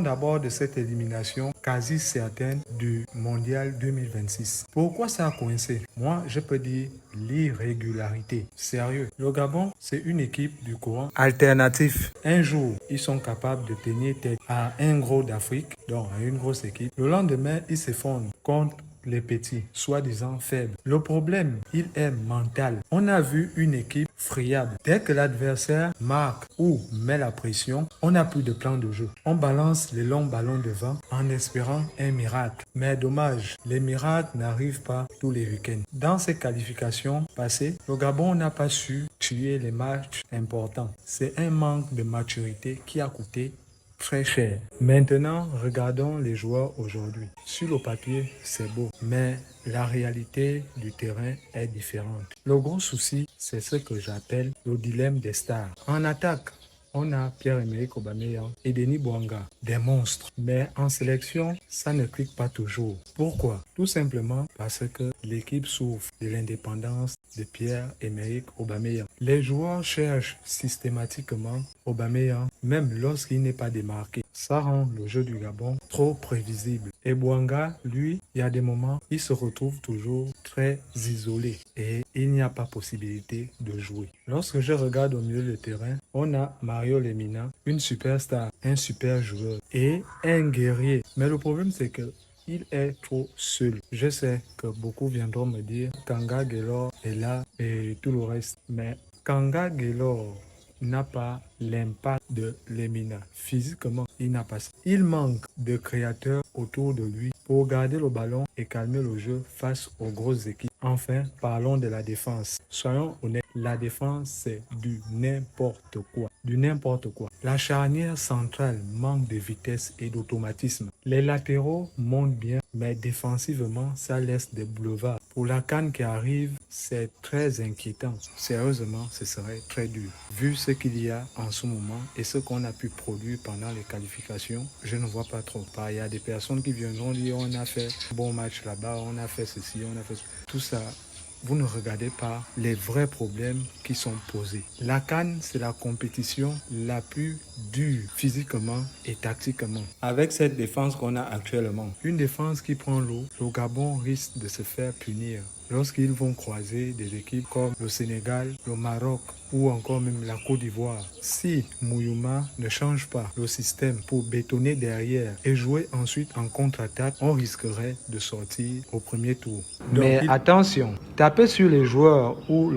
d'abord de cette élimination quasi certaine du Mondial 2026. Pourquoi ça a coincé? Moi, je peux dire l'irrégularité. Sérieux. Le Gabon, c'est une équipe du courant alternatif. Un jour, ils sont capables de tenir tête à un gros d'Afrique, donc à une grosse équipe. Le lendemain, ils s'effondrent contre les petits, soi-disant faibles. Le problème, il est mental. On a vu une équipe friable. Dès que l'adversaire marque ou met la pression, on n'a plus de plan de jeu. On balance les longs ballons devant en espérant un miracle. Mais dommage, les miracles n'arrivent pas tous les week-ends. Dans ces qualifications passées, le Gabon n'a pas su tuer les matchs importants. C'est un manque de maturité qui a coûté très cher. Maintenant, regardons les joueurs aujourd'hui. Sur le papier, c'est beau, mais la réalité du terrain est différente. Le gros souci, c'est ce que j'appelle le dilemme des stars. En attaque, on a Pierre-Emerick Aubameyang et Denis Bouanga, des monstres. Mais en sélection, ça ne clique pas toujours. Pourquoi? Tout simplement parce que l'équipe souffre de l'indépendance de Pierre-Emerick Aubameyang. Les joueurs cherchent systématiquement Aubameyang, même lorsqu'il n'est pas démarqué. Ça rend le jeu du Gabon trop prévisible. Et Bouanga, lui, il y a des moments, il se retrouve toujours très isolé et il n'y a pas possibilité de jouer. Lorsque je regarde au milieu du terrain, on a Mario Lemina, une superstar, un super joueur et un guerrier. Mais le problème, c'est que il est trop seul. Je sais que beaucoup viendront me dire Kanga Guelor est là et tout le reste. Mais Kanga Guelor n'a pas l'impact de Lemina. Physiquement, il n'a pas ça. Il manque de créateurs autour de lui pour garder le ballon et calmer le jeu face aux grosses équipes. Enfin, parlons de la défense. Soyons honnêtes, la défense, c'est du n'importe quoi. Du n'importe quoi. La charnière centrale manque de vitesse et d'automatisme. Les latéraux montent bien, mais défensivement, ça laisse des boulevards. Pour la CAN qui arrive, c'est très inquiétant. Sérieusement, ce serait très dur. Vu ce qu'il y a en ce moment et ce qu'on a pu produire pendant les qualifications, je ne vois pas trop. Il y a des personnes qui viendront dire on a fait un bon match là-bas, on a fait ceci, on a fait tout ça. Vous ne regardez pas les vrais problèmes qui sont posés. La CAN, c'est la compétition la plus dure physiquement et tactiquement. Avec cette défense qu'on a actuellement, une défense qui prend l'eau, le Gabon risque de se faire punir lorsqu'ils vont croiser des équipes comme le Sénégal, le Maroc ou encore même la Côte d'Ivoire. Si Mouyouma ne change pas le système pour bétonner derrière et jouer ensuite en contre-attaque, on risquerait de sortir au premier tour. Mais attention, taper sur les joueurs ou